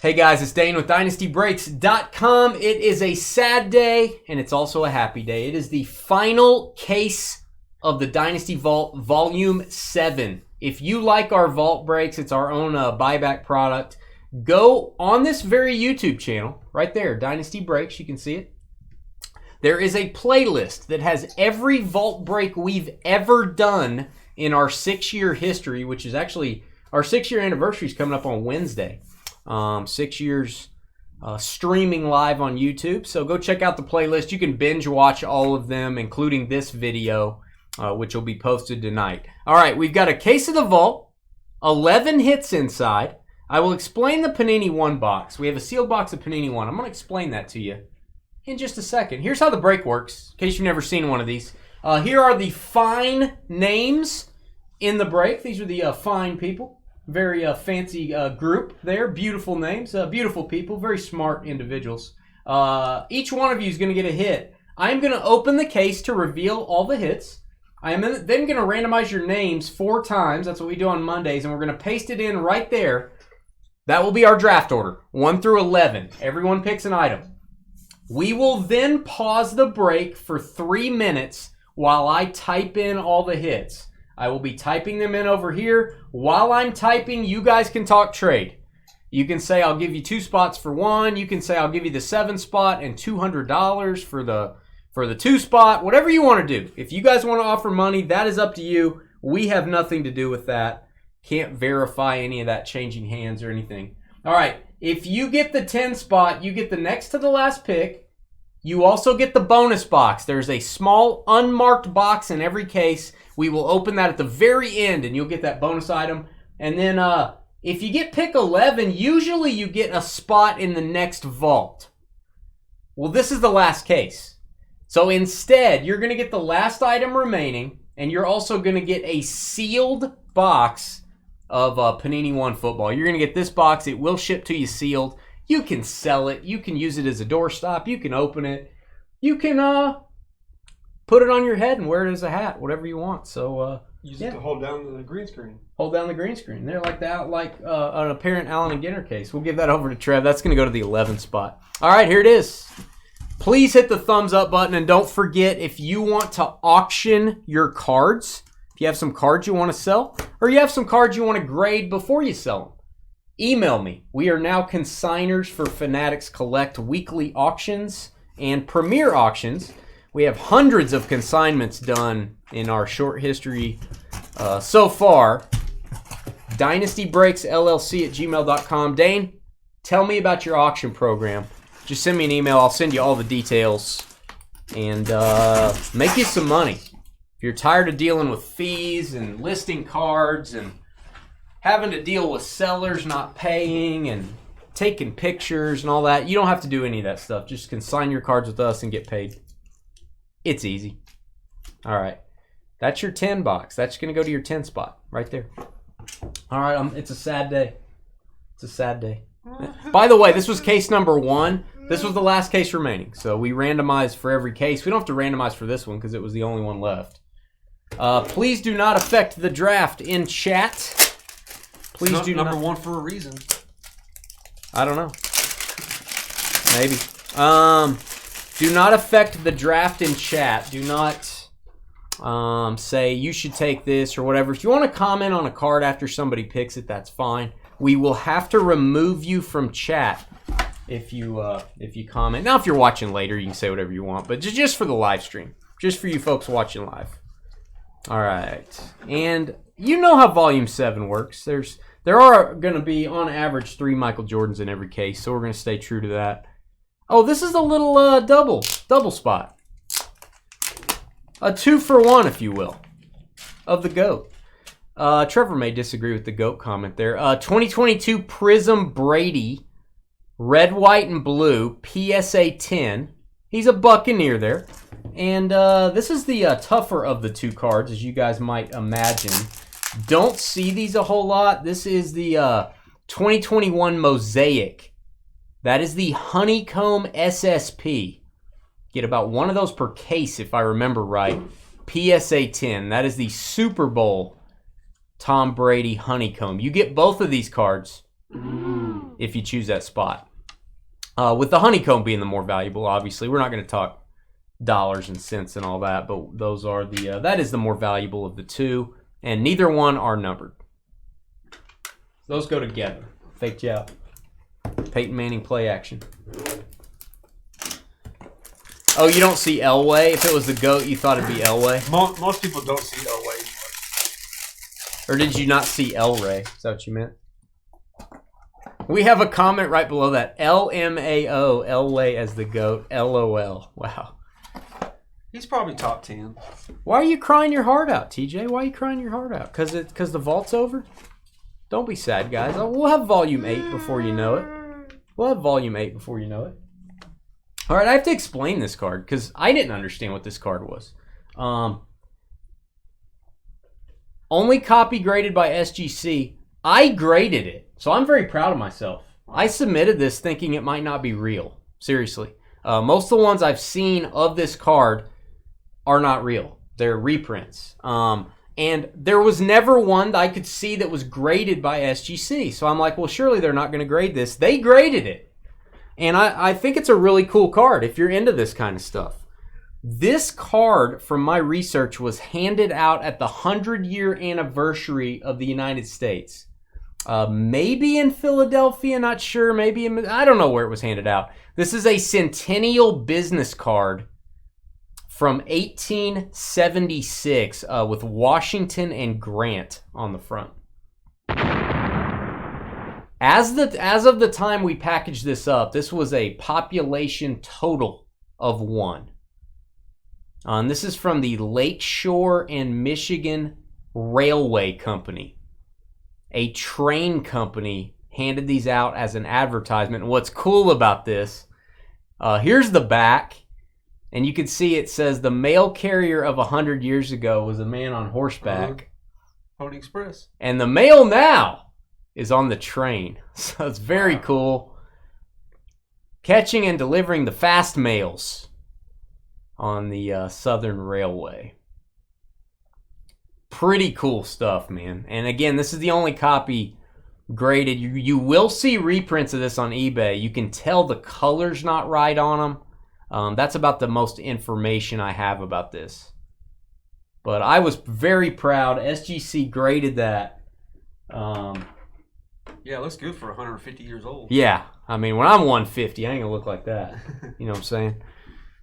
Hey guys, it's Dane with DynastyBreaks.com. It is a sad day, and it's also a happy day. It is the final case of the Dynasty Vault Volume 7. If you like our Vault Breaks, it's our own buyback product. Go on this very YouTube channel, right there, Dynasty Breaks, you can see it. There is a playlist that has every Vault Break we've ever done in our 6-year history, which is actually, our 6-year anniversary is coming up on Wednesday. 6 years streaming live on YouTube. So go check out the playlist. You can binge watch all of them, including this video, which will be posted tonight. All right, we've got a case of the Vault, 11 hits inside. I will explain the Panini 1 box. We have a sealed box of Panini 1. I'm going to explain that to you in just a second. Here's how the break works, in case you've never seen one of these. Here are the fine names in the break. These are the fine people. Very fancy group there. Beautiful names. Beautiful people. Very smart individuals. Each one of you is going to get a hit. I'm going to open the case to reveal all the hits. I am then going to randomize your names 4 times. That's what we do on Mondays. And we're going to paste it in right there. That will be our draft order. 1 through 11. Everyone picks an item. We will then pause the break for 3 minutes while I type in all the hits. I will be typing them in over here. While I'm typing, you guys can talk trade. You can say, I'll give you 2 spots for 1. You can say, I'll give you the 7 spot and $200 for the 2 spot. Whatever you want to do. If you guys want to offer money, that is up to you. We have nothing to do with that. Can't verify any of that changing hands or anything. All right. If you get the 10 spot, you get the next to the last pick. You also get the bonus box. There's a small unmarked box in every case. We will open that at the very end, and you'll get that bonus item. And then if you get pick 11, usually you get a spot in the next vault. Well, this is the last case. So instead, you're going to get the last item remaining, and you're also going to get a sealed box of Panini 1 football. You're going to get this box. It will ship to you sealed. You can sell it. You can use it as a doorstop. You can open it. You can put it on your head and wear it as a hat, whatever you want. So use it to hold down the green screen. Hold down the green screen. They're like that, like an apparent Allen and Ginter case. We'll give that over to Trev. That's going to go to the 11th spot. All right, here it is. Please hit the thumbs up button, and don't forget, if you want to auction your cards, if you have some cards you want to sell, or you have some cards you want to grade before you sell them, email me. We are now consigners for Fanatics Collect weekly auctions and premier auctions. We have hundreds of consignments done in our short history so far. DynastyBreaksLLC@gmail.com. Dane, tell me about your auction program. Just send me an email. I'll send you all the details and make you some money. If you're tired of dealing with fees and listing cards and having to deal with sellers not paying and taking pictures and all that, you don't have to do any of that stuff. Just consign your cards with us and get paid. It's easy. All right. That's your 10 box. That's going to go to your 10 spot right there. All right. It's a sad day. It's a sad day. By the way, this was case number 1. This was the last case remaining. So we randomized for every case. We don't have to randomize for this one because it was the only one left. Please do not affect the draft in chat. Please do number 1 for a reason. I don't know. Maybe. Do not affect the draft in chat. Do not say you should take this or whatever. If you want to comment on a card after somebody picks it, that's fine. We will have to remove you from chat if you comment. Now, if you're watching later, you can say whatever you want, but just for the live stream, just for you folks watching live. All right, and you know how Volume 7 works. There are going to be on average 3 Michael Jordans in every case, so we're going to stay true to that. Oh, this is a little double spot. A 2-for-1, if you will, of the GOAT. Trevor may disagree with the GOAT comment there. 2022 Prism Brady, red, white, and blue, PSA 10. He's a Buccaneer there. And this is the tougher of the 2 cards, as you guys might imagine. Don't see these a whole lot. This is the 2021 Mosaic. That is the Honeycomb SSP. Get about 1 of those per case, if I remember right. PSA 10. That is the Super Bowl Tom Brady Honeycomb. You get both of these cards if you choose that spot. With the honeycomb being the more valuable, obviously. We're not going to talk dollars and cents and all that, but those are that is the more valuable of the two, and neither one are numbered. Those go together. Faked you out. Peyton Manning play action. Oh, you don't see Elway? If it was the GOAT, you thought it'd be Elway? Most people don't see Elway anymore. Or did you not see Elray? Is that what you meant? We have a comment right below that. LMAO, Elway as the GOAT. LOL. Wow. He's probably top 10. Why are you crying your heart out, TJ? Why are you crying your heart out? Because the vault's over? Don't be sad, guys. We'll have Volume 8 before you know it. We'll have Volume 8 before you know it. All right, I have to explain this card because I didn't understand what this card was. Only copy graded by SGC. I graded it, so I'm very proud of myself. I submitted this thinking it might not be real. Seriously. Most of the ones I've seen of this card are not real. They're reprints. And there was never one that I could see that was graded by SGC. So I'm like, well, surely they're not going to grade this. They graded it. And I think it's a really cool card if you're into this kind of stuff. This card, from my research, was handed out at the 100-year anniversary of the United States. Maybe in Philadelphia, not sure. Maybe I don't know where it was handed out. This is a Centennial business card from 1876 with Washington and Grant on the front. As of the time we packaged this up, this was a population total of 1. And this is from the Lakeshore and Michigan Railway Company. A train company handed these out as an advertisement. And what's cool about this, here's the back. And you can see it says the mail carrier of 100 years ago was a man on horseback. Pony Express. And the mail now is on the train. So it's very cool. Catching and delivering the fast mails on the Southern Railway. Pretty cool stuff, man. And again, this is the only copy graded. You will see reprints of this on eBay. You can tell the color's not right on them. That's about the most information I have about this. But I was very proud. SGC graded that. Yeah, it looks good for 150 years old. Yeah. I mean, when I'm 150, I ain't going to look like that. You know what I'm saying?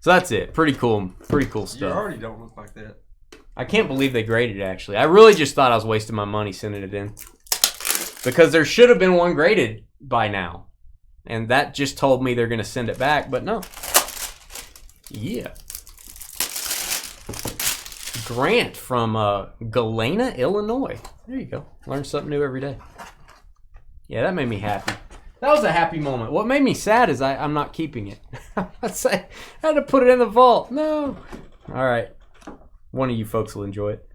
So that's it. Pretty cool stuff. You already don't look like that. I can't believe they graded it, actually. I really just thought I was wasting my money sending it in. Because there should have been one graded by now. And that just told me they're going to send it back, but no. Yeah. Grant from Galena, Illinois. There you go. Learn something new every day. Yeah, that made me happy. That was a happy moment. What made me sad is I'm not keeping it. I had to put it in the vault. No. All right. One of you folks will enjoy it.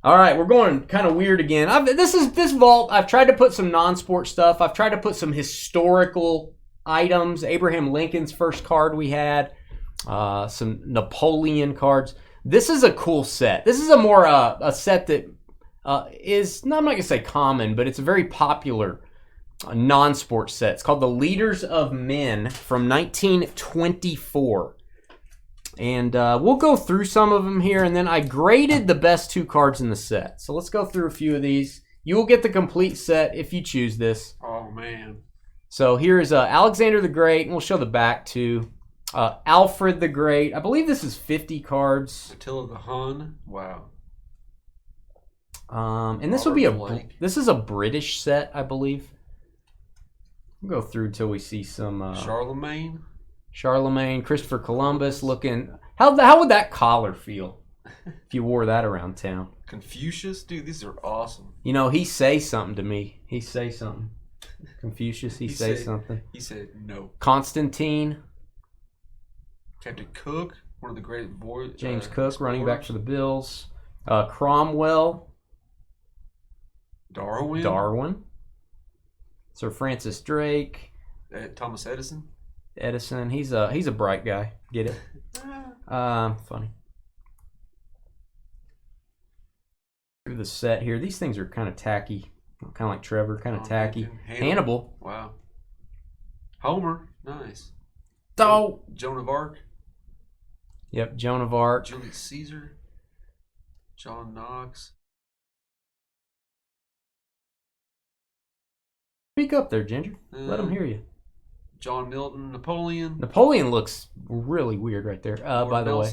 All right, we're going kind of weird again. This vault, I've tried to put some non-sport stuff. I've tried to put some historical items. Abraham Lincoln's first card we had. Some Napoleon cards. This is a cool set. This is a set that is, I'm not going to say common, but it's a very popular non-sport set. It's called the Leaders of Men from 1924. And we'll go through some of them here, and then I graded the best 2 cards in the set. So let's go through a few of these. You will get the complete set if you choose this. Oh, man. So here is Alexander the Great, and we'll show the back too. Alfred the Great. I believe this is 50 cards. Attila the Hun. Wow. And this will be this is a British set, I believe. We'll go through till we see some Charlemagne, Christopher Columbus looking. How would that collar feel if you wore that around town? Confucius, dude, these are awesome. You know, he say something to me. He say something. Confucius, he say something. He said no. Constantine. Captain Cook, one of the great boys. James Cook, running back for the Bills. Cromwell. Darwin. Sir Francis Drake. Thomas Edison. He's a bright guy. Get it? Funny. Through the set here. These things are kind of tacky. Kind of like Trevor, kind of tacky. Hannibal. Wow. Homer, nice. Oh. Joan of Arc. Yep, Joan of Arc. Julius Caesar. John Knox. Speak up there, Ginger. Let them hear you. John Milton. Napoleon. Napoleon looks really weird right there, by the way.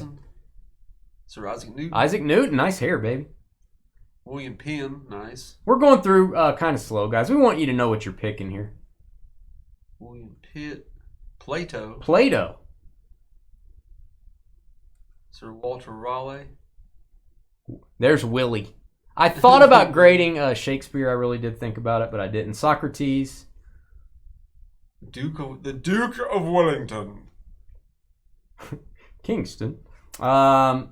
Sir Isaac Newton. Isaac Newton, nice hair, baby. William Penn, nice. We're going through kind of slow, guys. We want you to know what you're picking here. William Pitt. Plato. Plato. Sir Walter Raleigh. There's Willie. I thought about grading Shakespeare. I really did think about it, but I didn't. Socrates. The Duke of Wellington. Kingston. All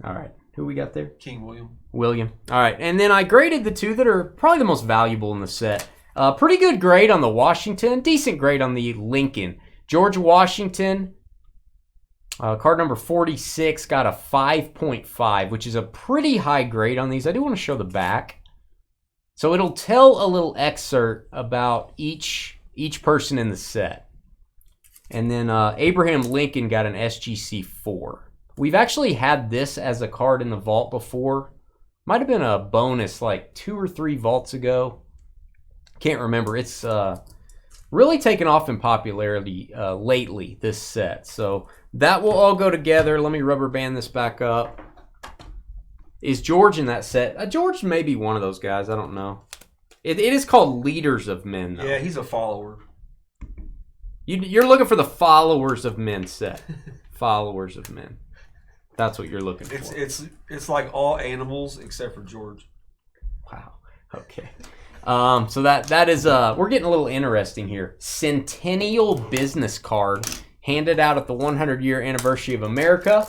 right. Who we got there? King William. William. All right. And then I graded the two that are probably the most valuable in the set. Pretty good grade on the Washington. Decent grade on the Lincoln. George Washington, card number 46, got a 5.5, which is a pretty high grade on these. I do want to show the back. So it'll tell a little excerpt about each person in the set. And then Abraham Lincoln got an SGC 4. We've actually had this as a card in the vault before. Might have been a bonus like 2 or 3 vaults ago. Can't remember. It's really taken off in popularity lately, this set. So that will all go together. Let me rubber band this back up. Is George in that set? George may be one of those guys. I don't know. It is called Leaders of Men, though. Yeah, he's a follower. You're looking for the Followers of Men set. Followers of Men. That's what you're looking for. It's like all animals except for George. Wow. Okay. So that is we're getting a little interesting here. Centennial business card handed out at the 100-year anniversary of America.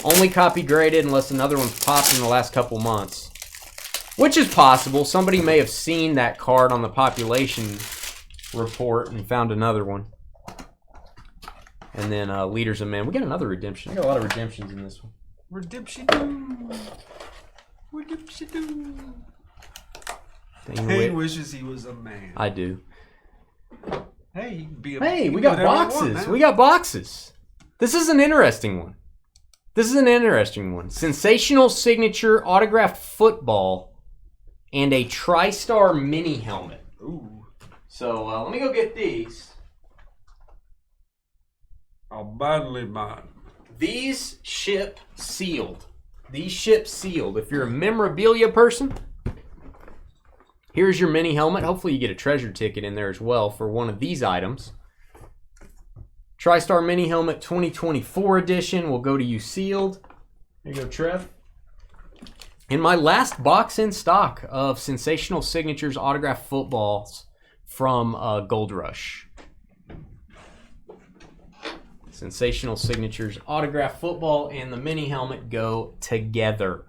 Only copy graded unless another one's popped in the last couple months, which is possible. Somebody may have seen that card on the population report and found another one. And then Leaders of Men. We got another redemption. I got a lot of redemptions in this one. Redemption. He wishes he was a man. I do. Hey, we got boxes. We got boxes. This is an interesting one. Sensational signature autographed football and a TriStar mini helmet. Ooh. So let me go get these. I'll badly mine. These ship sealed. If you're a memorabilia person, here's your mini helmet. Hopefully you get a treasure ticket in there as well for one of these items. TriStar Mini Helmet 2024 edition will go to you sealed. There you go, Trev. And my last box in stock of Sensational Signatures autographed footballs from Gold Rush. Sensational Signatures autographed football and the mini helmet go together.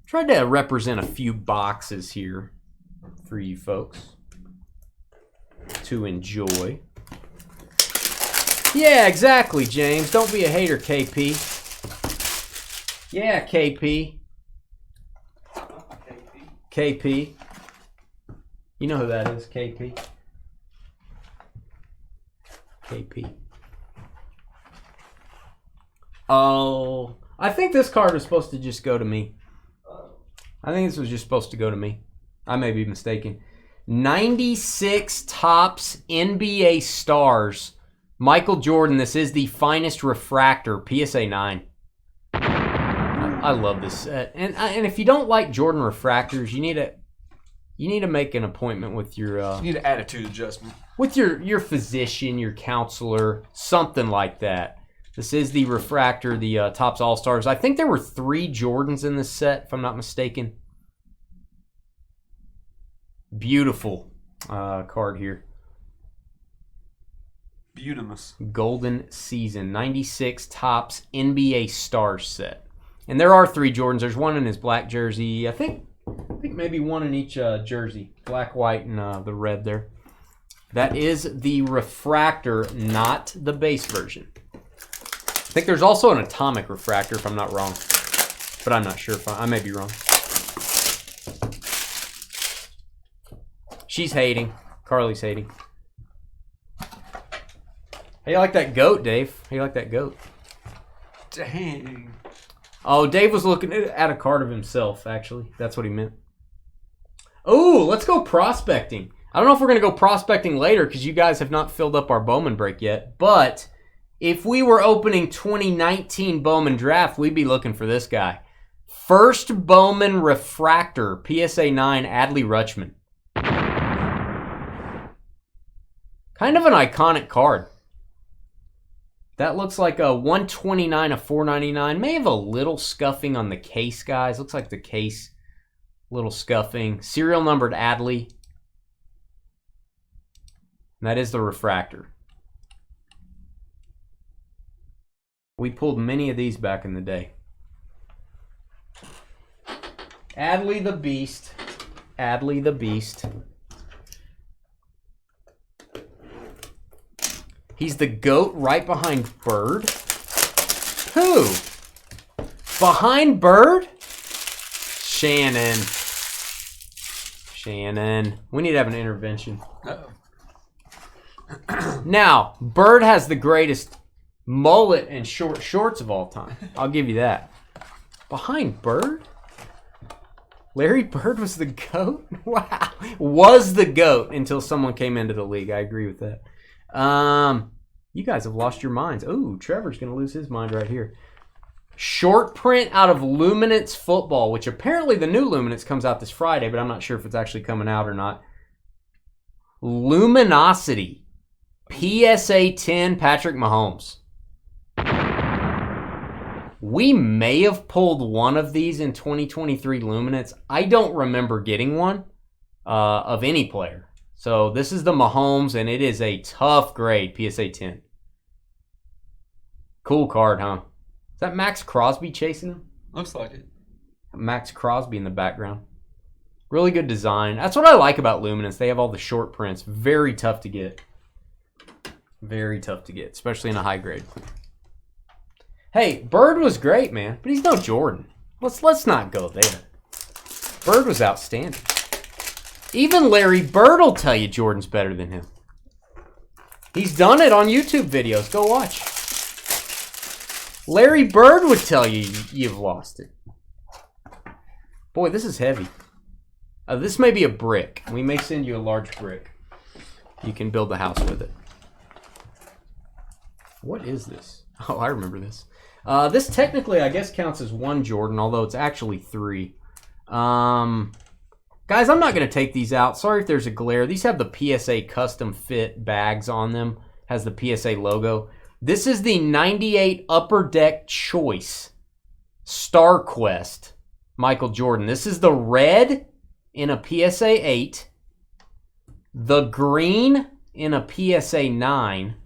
Tried to represent a few boxes here for you folks to enjoy. Yeah, exactly, James. Don't be a hater, KP. Yeah, KP. KP. You know who that is, KP. KP. Oh, I think this card was supposed to just go to me. I think this was just supposed to go to me. I may be mistaken. 96 Topps NBA Stars. Michael Jordan. This is the finest refractor. PSA 9. I love this set. And if you don't like Jordan refractors, you need to make an appointment with your you need an attitude adjustment. With your physician, your counselor, something like that. This is the refractor, the Topps All-Stars. I think there were 3 Jordans in this set, if I'm not mistaken. Beautiful card here. Beautimous. Golden Season. 96 Topps NBA Stars set. And there are 3 Jordans. There's one in his black jersey. I think maybe one in each jersey. Black, white, and the red there. That is the refractor, not the base version. I think there's also an atomic refractor, if I'm not wrong. But I'm not sure if I may be wrong. She's hating. Carly's hating. How you like that goat, Dave? How you like that goat? Dang. Oh, Dave was looking at a card of himself, actually. That's what he meant. Oh, let's go prospecting. I don't know if we're going to go prospecting later because you guys have not filled up our Bowman break yet. But if we were opening 2019 Bowman draft, we'd be looking for this guy. First Bowman Refractor, PSA 9, Adley Rutschman. Kind of an iconic card. That looks like a 129 of 499. May have a little scuffing on the case, guys. Looks like the case, little scuffing. Serial numbered Adley. And that is the refractor. We pulled many of these back in the day. Adley the Beast. Adley the Beast. He's the GOAT right behind Bird. Who? Behind Bird? Shannon. Shannon. We need to have an intervention. Uh-oh. Now, Bird has the greatest mullet and short shorts of all time. I'll give you that. Behind Bird? Larry Bird was the GOAT? Wow. Was the GOAT until someone came into the league. I agree with that. You guys have lost your minds. Ooh, Trevor's going to lose his mind right here. Short print out of Luminance Football, which apparently the new Luminance comes out this Friday, but I'm not sure if it's actually coming out or not. Luminosity. PSA 10 Patrick Mahomes. We may have pulled one of these in 2023 Luminance. I don't remember getting one of any player. So this is the Mahomes, and it is a tough grade, PSA 10. Cool card, huh? Is that Max Crosby chasing him? Looks like it. Max Crosby in the background. Really good design. That's what I like about Luminance. They have all the short prints. Very tough to get. Very tough to get, especially in a high grade. Hey, Bird was great, man, but he's no Jordan. Let's not go there. Bird was outstanding. Even Larry Bird will tell you Jordan's better than him. He's done it on YouTube videos. Go watch. Larry Bird would tell you you've lost it. Boy, this is heavy. This may be a brick. We may send you a large brick. You can build the house with it. What is this? Oh, I remember this. This technically, I guess, counts as one Jordan, although it's actually 3. Guys, I'm not going to take these out. Sorry if there's a glare. These have the PSA custom fit bags on them. Has the PSA logo. This is the 98 Upper Deck Choice Star Quest Michael Jordan. This is the red in a PSA 8. The green in a PSA 9.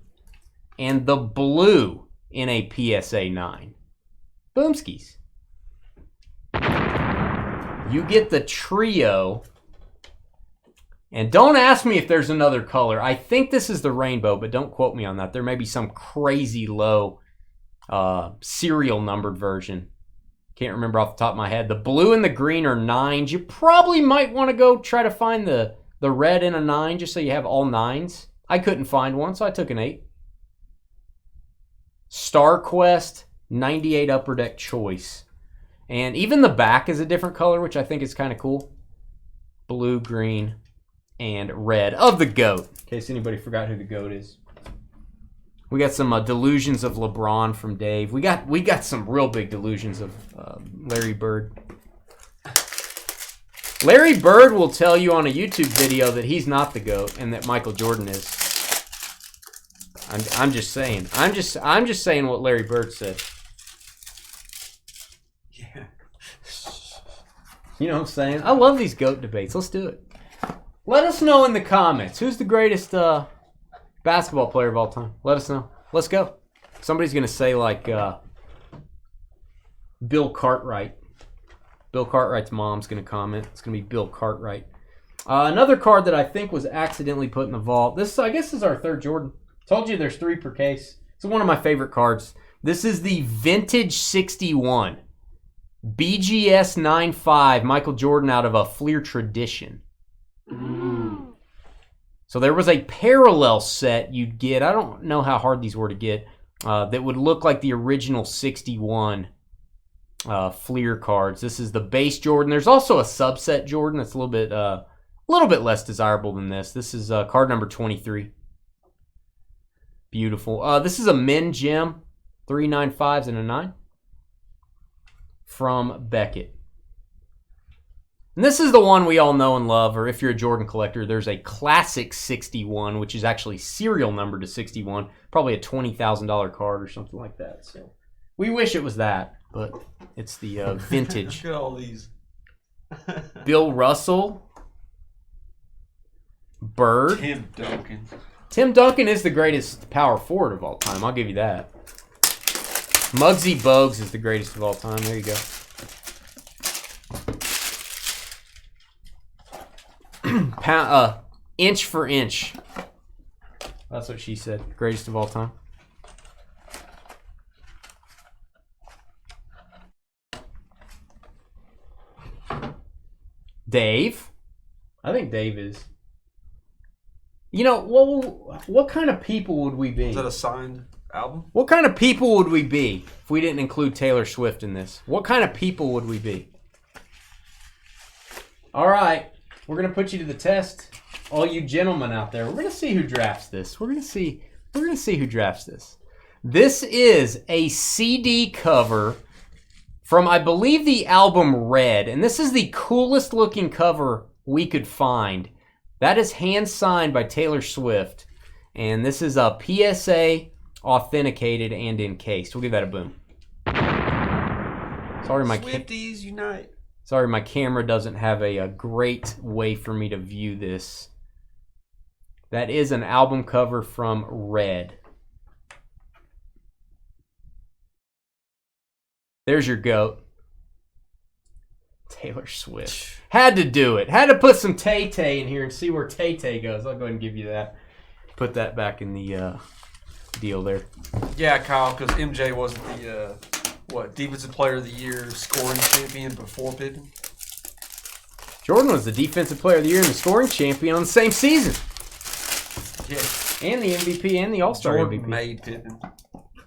And the blue in a PSA 9. Boomskis. You get the trio. And don't ask me if there's another color. I think this is the rainbow, but don't quote me on that. There may be some crazy low serial numbered version. Can't remember off the top of my head. The blue and the green are 9s. You probably might want to go try to find the red in a 9 just so you have all 9s. I couldn't find one, so I took an 8. Star Quest 98 Upper Deck Choice. And even the back is a different color, which I think is kind of cool. Blue, green, and red of the GOAT. In case anybody forgot who the GOAT is. We got some delusions of LeBron from Dave. We got some real big delusions of Larry Bird. Larry Bird will tell you on a YouTube video that he's not the GOAT and that Michael Jordan is. I'm just saying. I'm just saying what Larry Bird said. Yeah. You know what I'm saying? I love these GOAT debates. Let's do it. Let us know in the comments. Who's the greatest basketball player of all time? Let us know. Let's go. Somebody's going to say like Bill Cartwright. Bill Cartwright's mom's going to comment. It's going to be Bill Cartwright. Another card that I think was accidentally put in the vault. This, I guess, is our third Jordan. Told you there's 3 per case. It's one of my favorite cards. This is the Vintage 61. BGS 95. Michael Jordan out of a Fleer Tradition. So there was a parallel set you'd get. I don't know how hard these were to get. That would look like the original 61 Fleer cards. This is the base Jordan. There's also a subset Jordan that's a little bit less desirable than this. This is card number 23. Beautiful. This is a Min Gem, 3 9.5s and a 9 from Beckett. And this is the one we all know and love, or if you're a Jordan collector, there's a classic 61, which is actually serial number to 61, probably a $20,000 card or something like that. So we wish it was that, but it's the vintage. Look at all these. Bill Russell. Bird. Tim Duncan. Tim Duncan is the greatest power forward of all time. I'll give you that. Muggsy Bogues is the greatest of all time. There you go. Inch for inch. That's what she said. Greatest of all time. Dave. I think Dave is. You know, what kind of people would we be? Is that a signed album? What kind of people would we be if we didn't include Taylor Swift in this? What kind of people would we be? All right. We're going to put you to the test. All you gentlemen out there. We're going to see who drafts this. We're going to see who drafts this. This is a CD cover from, I believe, the album Red. And this is the coolest looking cover we could find. That is hand signed by Taylor Swift. And this is a PSA authenticated and encased. We'll give that a boom. Sorry, Swifties unite. Sorry, my camera doesn't have a great way for me to view this. That is an album cover from Red. There's your GOAT. Taylor Swift. Had to do it. Had to put some Tay-Tay in here and see where Tay-Tay goes. I'll go ahead and give you that. Put that back in the deal there. Yeah, Kyle, because MJ wasn't the... Defensive Player of the Year, scoring champion before Pippen? Jordan was the Defensive Player of the Year and the scoring champion on the same season. Yeah. And the MVP and the All-Star Jordan MVP. made Pippen.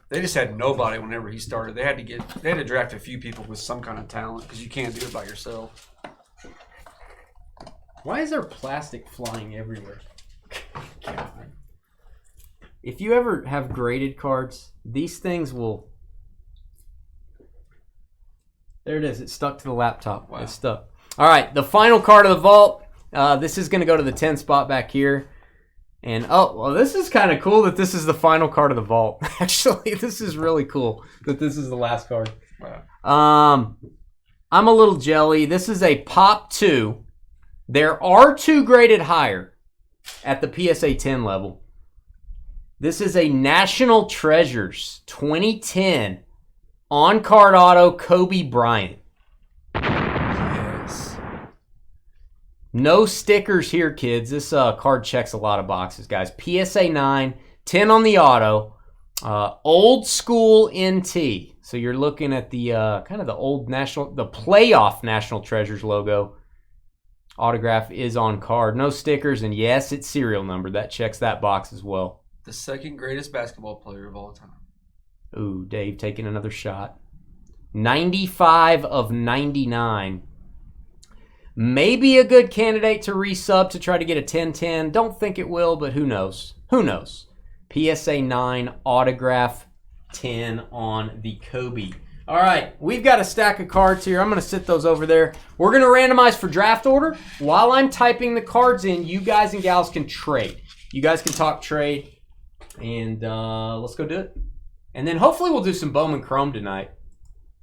They just had nobody whenever he started. They had to draft a few people with some kind of talent because you can't do it by yourself. Why is there plastic flying everywhere? God. If you ever have graded cards, these things will... There it is. It's stuck to the laptop. Wow. It's stuck. All right, the final card of the vault. This is going to go to the 10 spot back here. And, this is kind of cool that this is the final card of the vault. Actually, this is really cool that this is the last card. Wow. I'm a little jelly. This is a Pop 2. There are 2 graded higher at the PSA 10 level. This is a National Treasures 2010 on-card auto Kobe Bryant. Yes. No stickers here, kids. This card checks a lot of boxes, guys. PSA 9, 10 on the auto. Old school NT. So you're looking at the kind of the old the playoff National Treasures logo. Autograph is on card. No stickers, and yes, it's serial number. That checks that box as well. The second greatest basketball player of all time. Ooh, Dave taking another shot. 95 of 99. Maybe a good candidate to resub to try to get a 10-10. Don't think it will, but who knows? Who knows? PSA 9 autograph 10 on the Kobe. All right, we've got a stack of cards here. I'm going to sit those over there. We're going to randomize for draft order. While I'm typing the cards in, you guys and gals can trade. You guys can talk trade, and let's go do it. And then hopefully we'll do some Bowman Chrome tonight.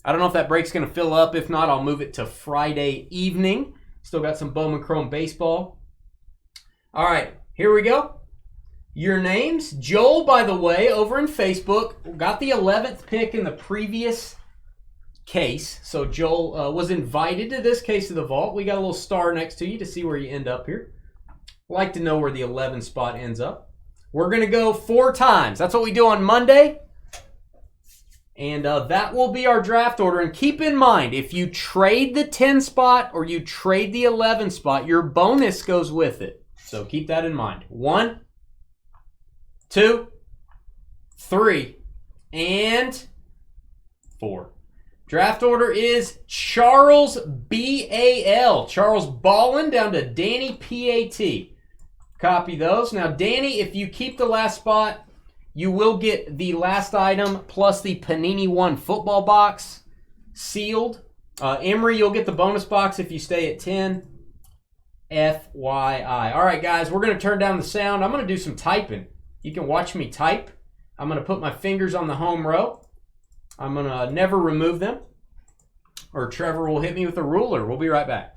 I don't know if that break's going to fill up. If not, I'll move it to Friday evening. Still got some Bowman Chrome baseball. All right, here we go. Your names. Joel, by the way, over in Facebook, got the 11th pick in the previous case. So Joel was invited to this case of the vault. We got a little star next to you to see where you end up here. Like to know where the 11 spot ends up. We're going to go 4 times. That's what we do on Monday. And that will be our draft order. And keep in mind, if you trade the 10 spot or you trade the 11 spot, your bonus goes with it. So keep that in mind. 1, 2, 3, and 4. Draft order is Charles B.A.L. Charles Ballin down to Danny P.A.T. Copy those. Now, Danny, if you keep the last spot, you will get the last item plus the Panini One football box sealed. Emery, you'll get the bonus box if you stay at 10. FYI. All right, guys, we're going to turn down the sound. I'm going to do some typing. You can watch me type. I'm going to put my fingers on the home row. I'm going to never remove them, or Trevor will hit me with a ruler. We'll be right back.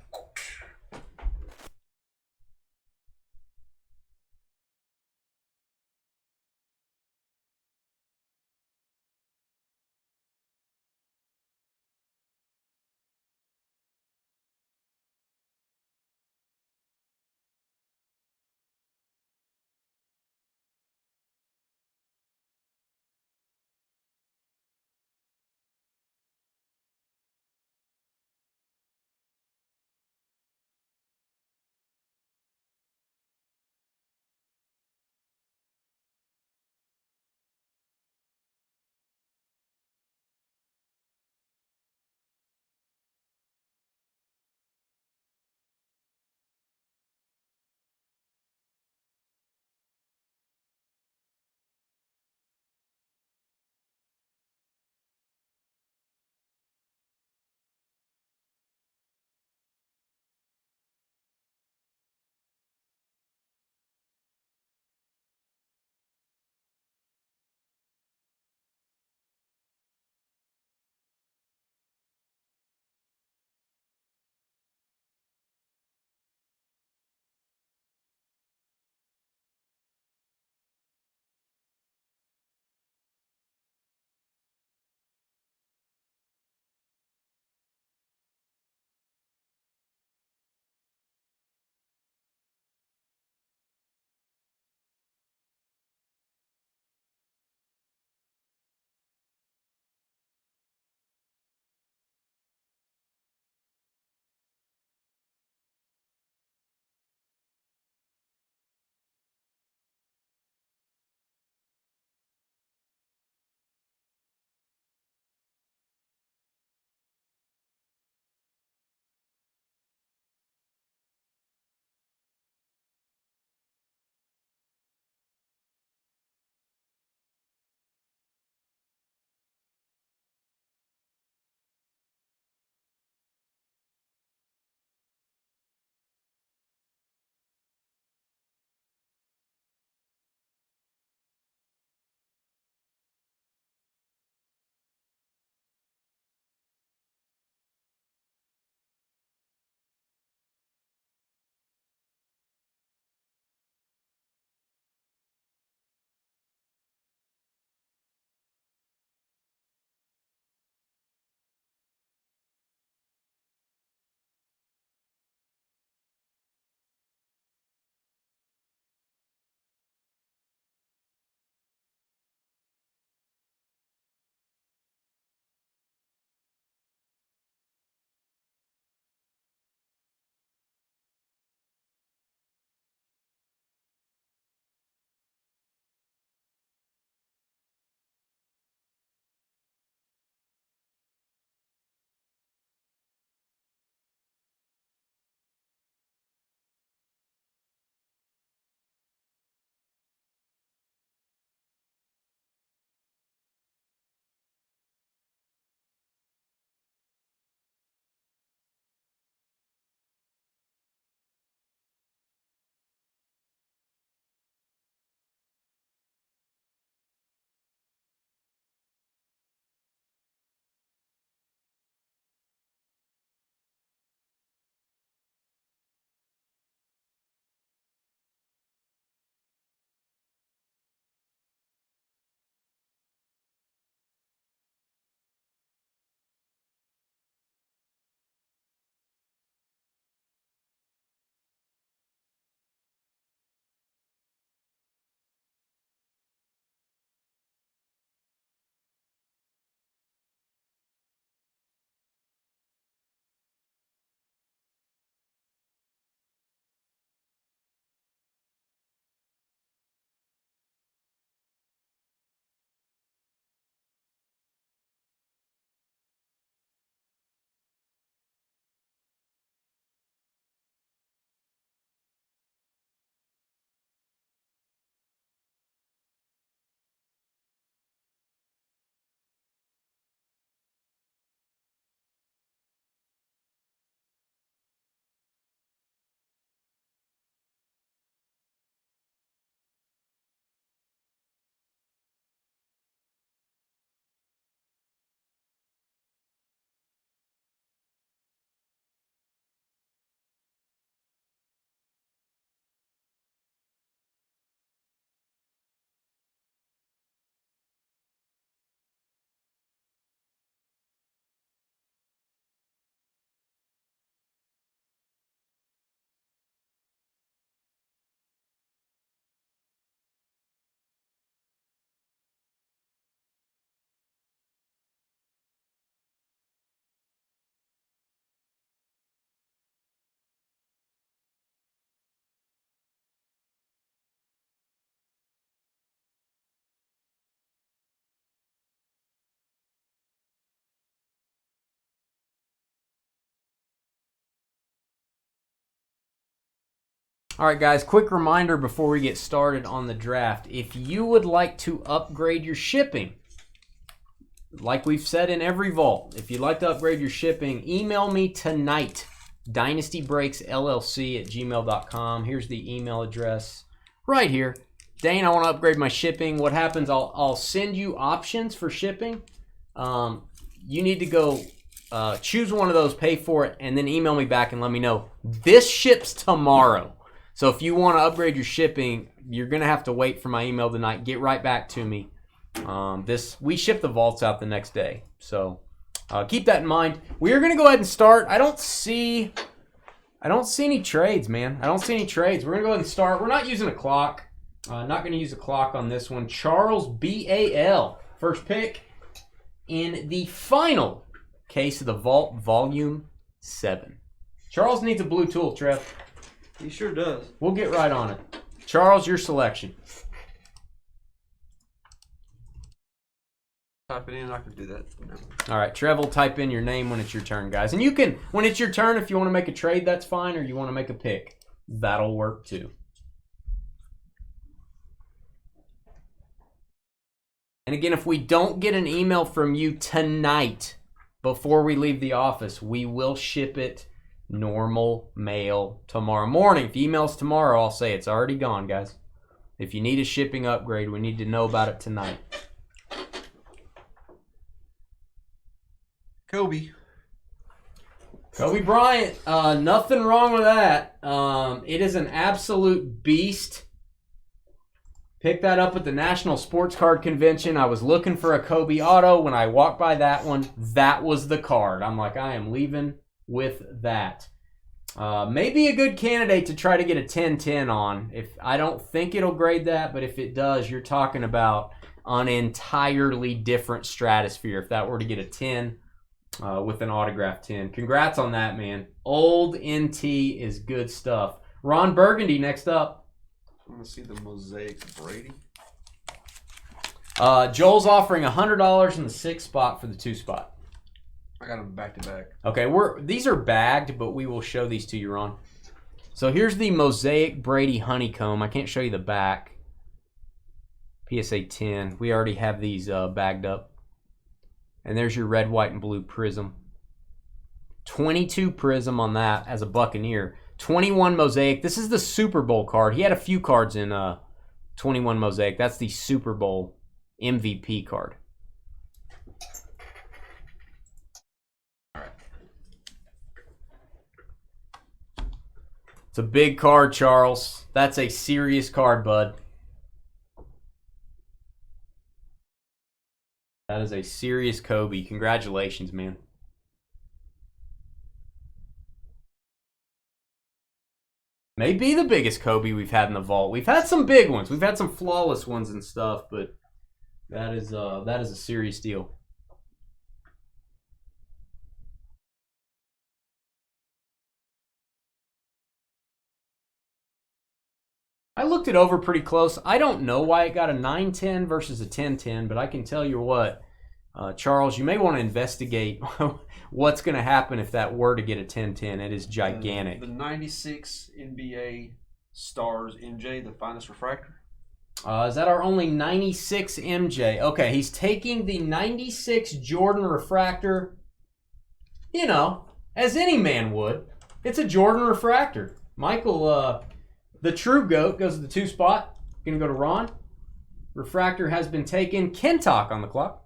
All right, guys, quick reminder before we get started on the draft. If you would like to upgrade your shipping, like we've said in every vault, if you'd like to upgrade your shipping, email me tonight, dynastybreaksllc@gmail.com. Here's the email address right here. Dane, I want to upgrade my shipping. What happens, I'll send you options for shipping. You need to go choose one of those, pay for it, and then email me back and let me know. This ships tomorrow. So if you want to upgrade your shipping, you're going to have to wait for my email tonight. Get right back to me. We ship the vaults out the next day. So keep that in mind. We are going to go ahead and start. I don't see any trades, man. I don't see any trades. We're going to go ahead and start. We're not using a clock. Not going to use a clock on this one. Charles BAL. First pick in the final case of the Vault Volume 7. Charles needs a blue tool, Trev. He sure does. We'll get right on it. Charles, your selection. Type it in. I can do that. No. All right, Trev will type in your name when it's your turn, guys. And you can, when it's your turn, if you want to make a trade, that's fine, or you want to make a pick, that'll work too. And again, if we don't get an email from you tonight before we leave the office, we will ship it normal mail tomorrow morning. If you email us tomorrow, I'll say it's already gone, guys. If you need a shipping upgrade, we need to know about it tonight. Kobe Bryant, nothing wrong with that. It is an absolute beast. Picked that up at the National Sports Card Convention. I was looking for a Kobe auto. When I walked by that one, that was the card. I'm like, I am leaving with that. Maybe a good candidate to try to get a 10-10 on. I don't think it'll grade that, but if it does, you're talking about an entirely different stratosphere if that were to get a 10 with an autograph 10. Congrats on that, man. Old NT is good stuff. Ron Burgundy next up. I want to see the Mosaic Brady. Joel's offering $100 in the 6 spot for the 2 spot. I got them back to back. Okay, these are bagged, but we will show these to you, Ron. So here's the Mosaic Brady Honeycomb. I can't show you the back. PSA 10. We already have these bagged up. And there's your red, white, and blue Prism. 22 Prism on that as a Buccaneer. 21 Mosaic. This is the Super Bowl card. He had a few cards in 21 Mosaic. That's the Super Bowl MVP card. It's a big card, Charles. That's a serious card, bud. That is a serious Kobe. Congratulations, man. May be the biggest Kobe we've had in the vault. We've had some big ones. We've had some flawless ones and stuff, but that is a serious deal. I looked it over pretty close. I don't know why it got a 9-10 versus a 10-10, but I can tell you what, Charles, you may want to investigate what's going to happen if that were to get a 10-10. It is gigantic. The 96 NBA Stars MJ, the finest refractor. Is that our only 96 MJ? Okay, he's taking the 96 Jordan refractor, you know, as any man would. It's a Jordan refractor. Michael, the true GOAT, goes to the 2 spot. Going to go to Ron. Refractor has been taken. Kentock on the clock.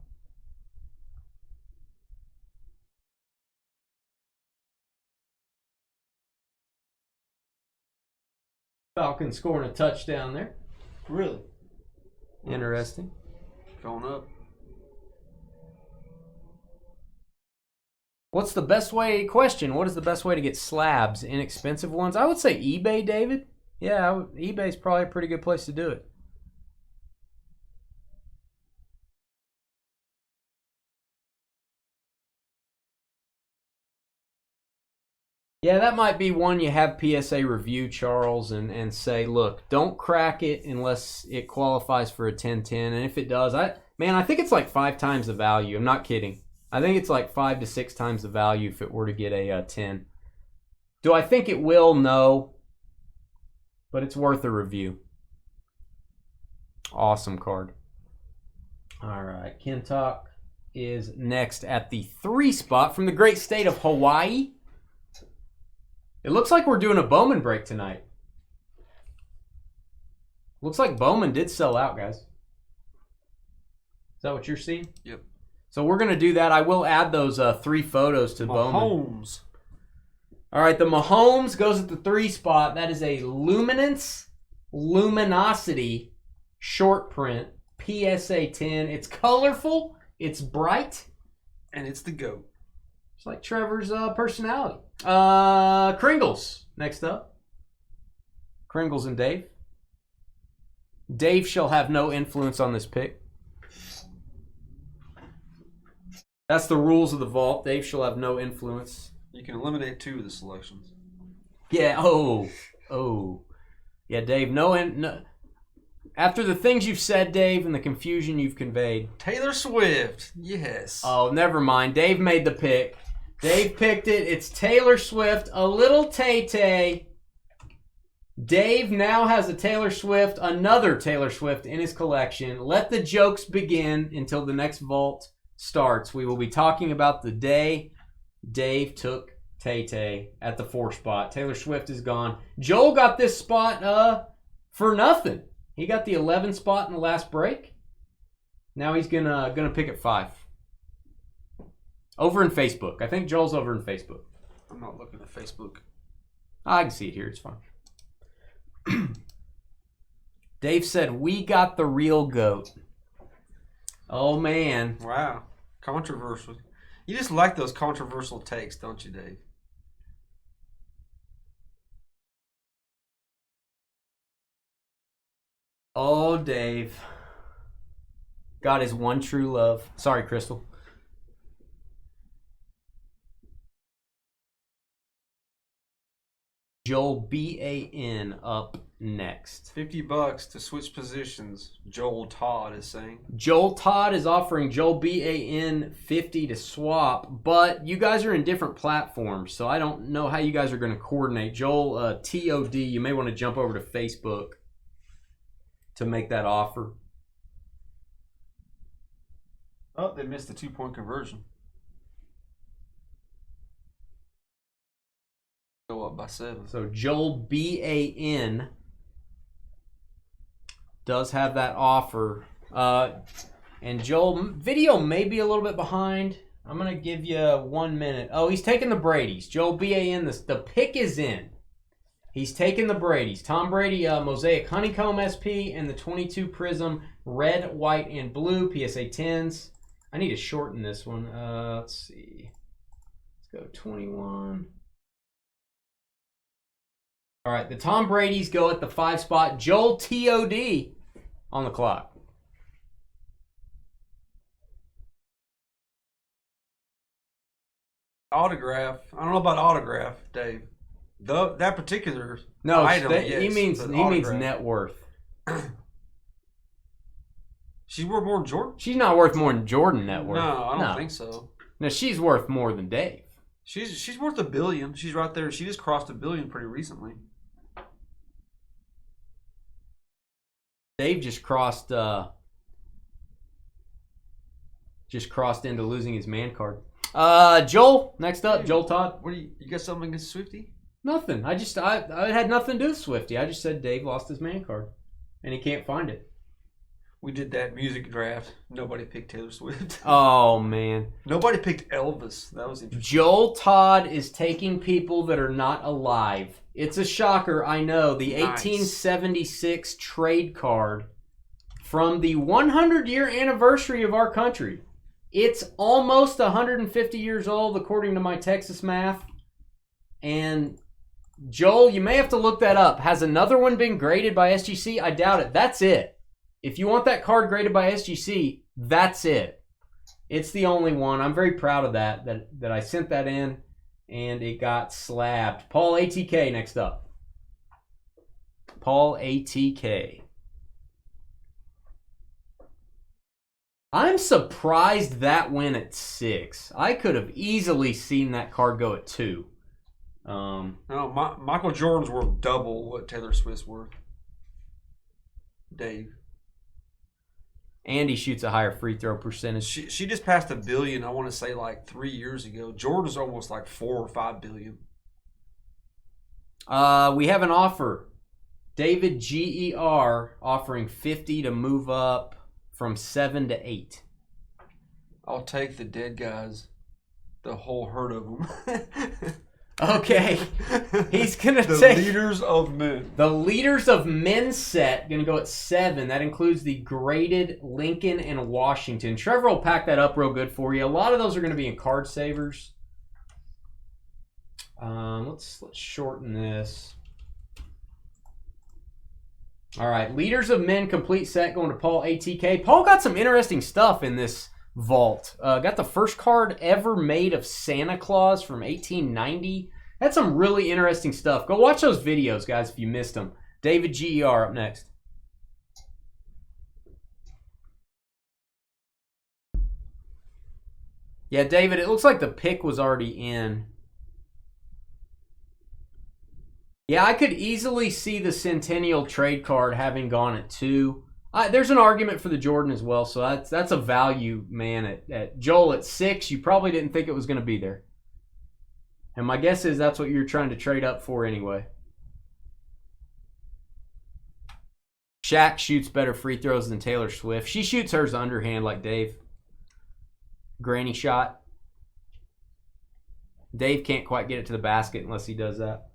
Falcons scoring a touchdown there. Really? Interesting. Going up. What's the best way? Question. What is the best way to get slabs? Inexpensive ones? I would say eBay, David. Yeah, eBay's probably a pretty good place to do it. Yeah, that might be one you have PSA review, Charles, and say, look, don't crack it unless it qualifies for a 10-10. And if it does, I think it's like 5 times the value. I'm not kidding. I think it's like 5 to 6 times the value if it were to get a 10. Do I think it will? No. but it's worth a review. Awesome card. All right, Kentuck is next at the 3 spot from the great state of Hawaii. It looks like we're doing a Bowman break tonight. Looks like Bowman did sell out, guys. Is that what you're seeing? Yep. So we're going to do that. I will add those 3 photos to Bowman. Mahomes. All right, the Mahomes goes at the 3 spot. That is a Luminosity short print PSA 10. It's colorful. It's bright. And it's the GOAT. It's like Trevor's personality. Kringles next up. Kringles and Dave. Dave shall have no influence on this pick. That's the rules of the vault. Dave shall have no influence. You can eliminate 2 of the selections. Yeah. Oh. Yeah, Dave. No. After the things you've said, Dave, and the confusion you've conveyed. Taylor Swift. Yes. Oh, never mind. Dave made the pick. Dave picked it. It's Taylor Swift. A little Tay-Tay. Dave now has another Taylor Swift in his collection. Let the jokes begin until the next vault starts. We will be talking about the day Dave took Tay-Tay at the 4 spot. Taylor Swift is gone. Joel got this spot for nothing. He got the 11 spot in the last break. Now he's gonna pick at 5. Over in Facebook. I think Joel's over in Facebook. I'm not looking at Facebook. I can see it here. It's fine. Dave said, we got the real GOAT. Oh, man. Wow. Controversial. You just like those controversial takes, don't you, Dave? Oh, Dave. God is one true love. Sorry, Crystal. Joel BAN up next. $50 to switch positions, Joel Todd is saying. Joel Todd is offering Joel BAN 50 to swap, but you guys are in different platforms, so I don't know how you guys are going to coordinate. Joel TOD, you may want to jump over to Facebook to make that offer. Oh, they missed the 2-point conversion. Go up by 7. So Joel BAN does have that offer. And Joel, video may be a little bit behind. I'm going to give you 1 minute. Oh, he's taking the Brady's. Joel BAN, the pick is in. He's taking the Brady's. Tom Brady, Mosaic Honeycomb SP, and the 22 Prism Red, White, and Blue PSA 10s. I need to shorten this one. Let's see. Let's go 21. All right, the Tom Brady's go at the 5 spot. Joel TOD on the clock. Autograph. I don't know about autograph, Dave. That particular item, yes, he means net worth. She's worth more than Jordan? She's not worth more than Jordan net worth. No, I don't think so. No, she's worth more than Dave. She's worth $1 billion. She's right there. She just crossed $1 billion pretty recently. Dave just crossed into losing his man card. Joel, next up, Joel Todd. What you got something against Swifty? Nothing. I had nothing to do with Swifty. I just said Dave lost his man card, and he can't find it. We did that music draft. Nobody picked Taylor Swift. Oh, man. Nobody picked Elvis. That was interesting. Joel Todd is taking people that are not alive. It's a shocker, I know. The 1876 trade card from the 100-year anniversary of our country. It's almost 150 years old, according to my Texas math. And Joel, you may have to look that up. Has another one been graded by SGC? I doubt it. That's it. If you want that card graded by SGC, that's it. It's the only one. I'm very proud of that I sent that in, and it got slabbed. Paul ATK next up. Paul ATK. I'm surprised that went at 6. I could have easily seen that card go at 2. No, Michael Jordan's worth double what Taylor Swift's worth. Dave. And he shoots a higher free throw percentage. She just passed $1 billion, I want to say, like 3 years ago. Jordan's almost like 4 or 5 billion. We have an offer. David GER offering 50 to move up from 7 to 8. I'll take the dead guys. The whole herd of them. Okay. He's going to the take... Leaders of Men. The Leaders of Men set, going to go at 7. That includes the graded Lincoln and Washington. Trevor will pack that up real good for you. A lot of those are going to be in card savers. Let's shorten this. All right, Leaders of Men complete set going to Paul ATK. Paul got some interesting stuff in this vault. Got the first card ever made of Santa Claus from 1890. That's some really interesting stuff. Go watch those videos, guys, if you missed them. David GER up next. Yeah, David, it looks like the pick was already in. Yeah, I could easily see the Centennial trade card having gone at 2. There's an argument for the Jordan as well, so that's a value, man. At Joel at 6, you probably didn't think it was going to be there. And my guess is that's what you're trying to trade up for anyway. Shaq shoots better free throws than Taylor Swift. She shoots hers underhand like Dave. Granny shot. Dave can't quite get it to the basket unless he does that.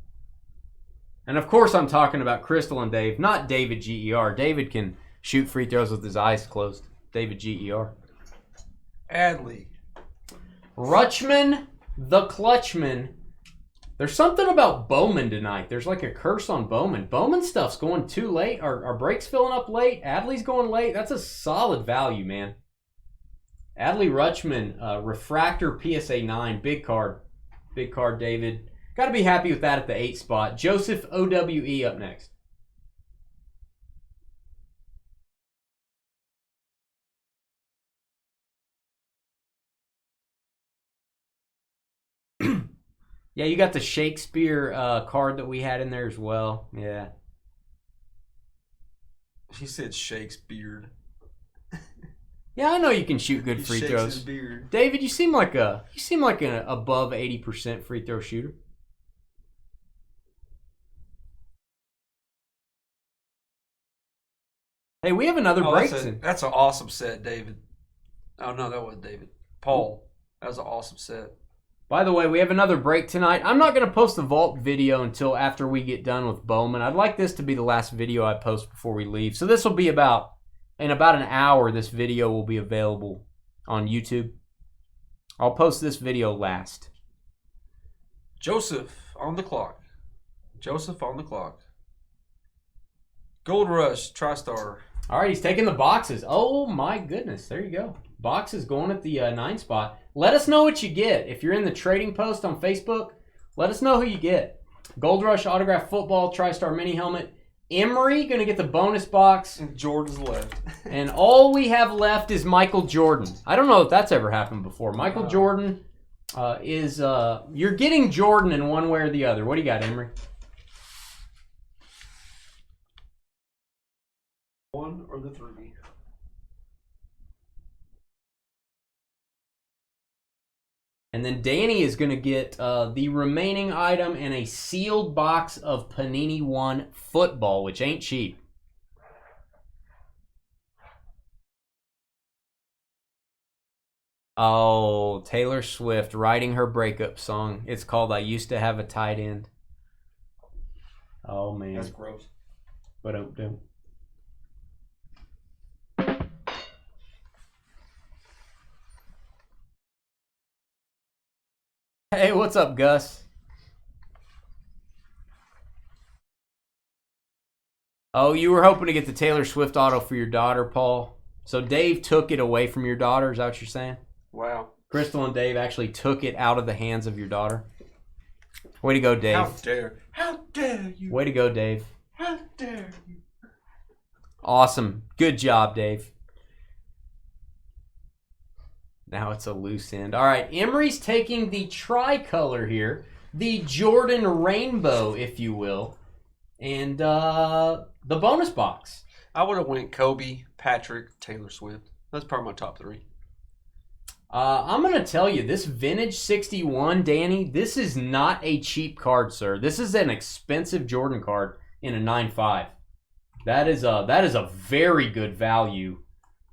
And of course I'm talking about Crystal and Dave, not David GER. David can shoot free throws with his eyes closed. David GER. Adley. Rutschman, the Clutchman. There's something about Bowman tonight. There's like a curse on Bowman. Bowman stuff's going too late. Our breaks filling up late. Adley's going late. That's a solid value, man. Adley Rutschman, Refractor PSA 9. Big card. Big card, David. Got to be happy with that at the 8 spot. Joseph OWE up next. Yeah, you got the Shakespeare card that we had in there as well. Yeah. He said Shakespeare. Yeah, I know you can shoot good free throws. His beard. David, you seem like an above 80% free throw shooter. Hey, we have another break. That's an awesome set, David. Oh no, that wasn't David. Paul. That was an awesome set. By the way, we have another break tonight. I'm not going to post the vault video until after we get done with Bowman. I'd like this to be the last video I post before we leave. So this will be in about an hour, this video will be available on YouTube. I'll post this video last. Joseph on the clock. Joseph on the clock. Gold Rush, TriStar. All right, he's taking the boxes. Oh my goodness, there you go. Boxes going at the 9 spot. Let us know what you get. If you're in the trading post on Facebook, let us know who you get. Gold Rush Autograph Football, TriStar Mini Helmet. Emery going to get the bonus box. And Jordan's left. And all we have left is Michael Jordan. I don't know if that's ever happened before. Michael Jordan is... you're getting Jordan in one way or the other. What do you got, Emery? 1 or the 3. And then Danny is going to get the remaining item and a sealed box of Panini 1 football, which ain't cheap. Oh, Taylor Swift writing her breakup song. It's called I Used to Have a Tight End. Oh, man. That's gross. But don't. Hey, what's up, Gus? Oh, you were hoping to get the Taylor Swift auto for your daughter, Paul. So Dave took it away from your daughter, is that what you're saying? Wow. Crystal and Dave actually took it out of the hands of your daughter. Way to go, Dave. How dare you? Way to go, Dave. How dare you? Awesome. Good job, Dave. Now it's a loose end. All right, Emery's taking the tricolor here. the Jordan Rainbow, if you will, and the bonus box. I would have went Kobe, Patrick, Taylor Swift. That's probably my top 3. I'm going to tell you, this Vintage 61, Danny, this is not a cheap card, sir. This is an expensive Jordan card in a 9.5. That is a very good value.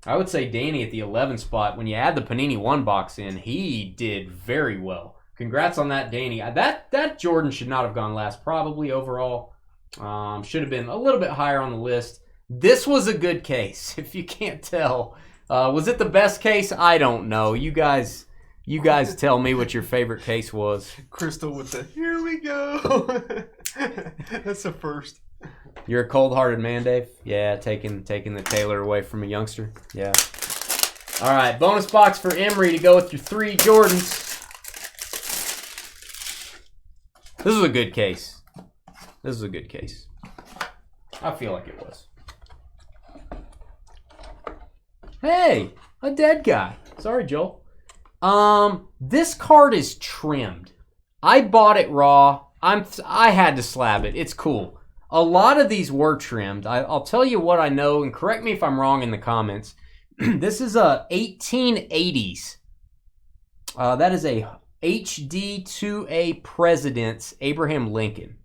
I would say Danny at the 11 spot, when you add the Panini 1 box in, he did very well. Congrats on that, Danny. That Jordan should not have gone last, probably overall. Should have been a little bit higher on the list. This was a good case, if you can't tell. Was it the best case? I don't know. You guys tell me what your favorite case was. Crystal with the, here we go. That's the first. You're a cold-hearted man, Dave? Yeah, taking the Taylor away from a youngster? Yeah. All right, bonus box for Emery to go with your 3 Jordans. This is a good case. This is a good case. I feel like it was. Hey, a dead guy. Sorry, Joel. This card is trimmed. I bought it raw. I had to slab it. It's cool. A lot of these were trimmed. I'll tell you what I know, and correct me if I'm wrong in the comments. This is a 1880s. That is a HD 2A President's Abraham Lincoln.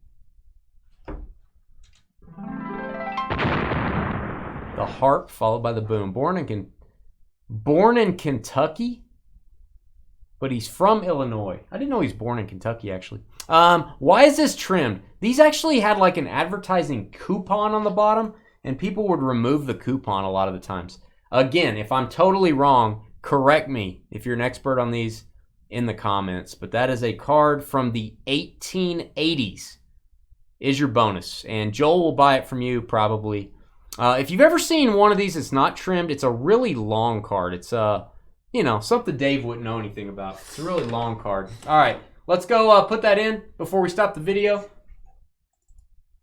The harp followed by the boom. Born in Kentucky, but he's from Illinois. I didn't know he's born in Kentucky, actually. Why is this trimmed? These actually had like an advertising coupon on the bottom, and people would remove the coupon a lot of the times. Again, if I'm totally wrong, correct me if you're an expert on these in the comments. But that is a card from the 1880s. Is your bonus. And Joel will buy it from you probably. If you've ever seen one of these that's not trimmed, it's a really long card. It's something Dave wouldn't know anything about. It's a really long card. All right, let's go put that in before we stop the video.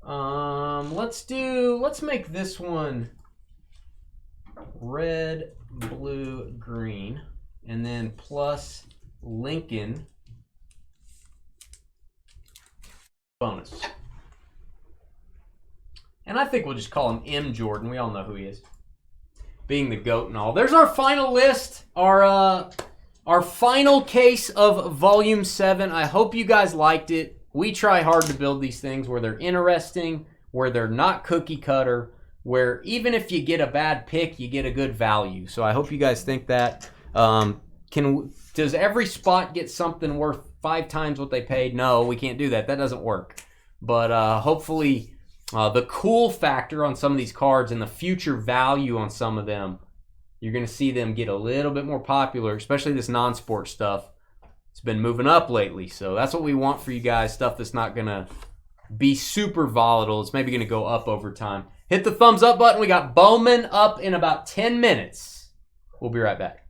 Let's make this one red, blue, green, and then plus Lincoln bonus. And I think we'll just call him M. Jordan. We all know who he is. Being the GOAT and all. There's our final list. Our final case of Volume 7. I hope you guys liked it. We try hard to build these things where they're interesting, where they're not cookie cutter, where even if you get a bad pick, you get a good value. So I hope you guys think that. Does every spot get something worth 5 times what they paid? No, we can't do that. That doesn't work. But hopefully... the cool factor on some of these cards and the future value on some of them, you're going to see them get a little bit more popular, especially this non-sport stuff. It's been moving up lately, so that's what we want for you guys, stuff that's not going to be super volatile. It's maybe going to go up over time. Hit the thumbs up button. We got Bowman up in about 10 minutes. We'll be right back.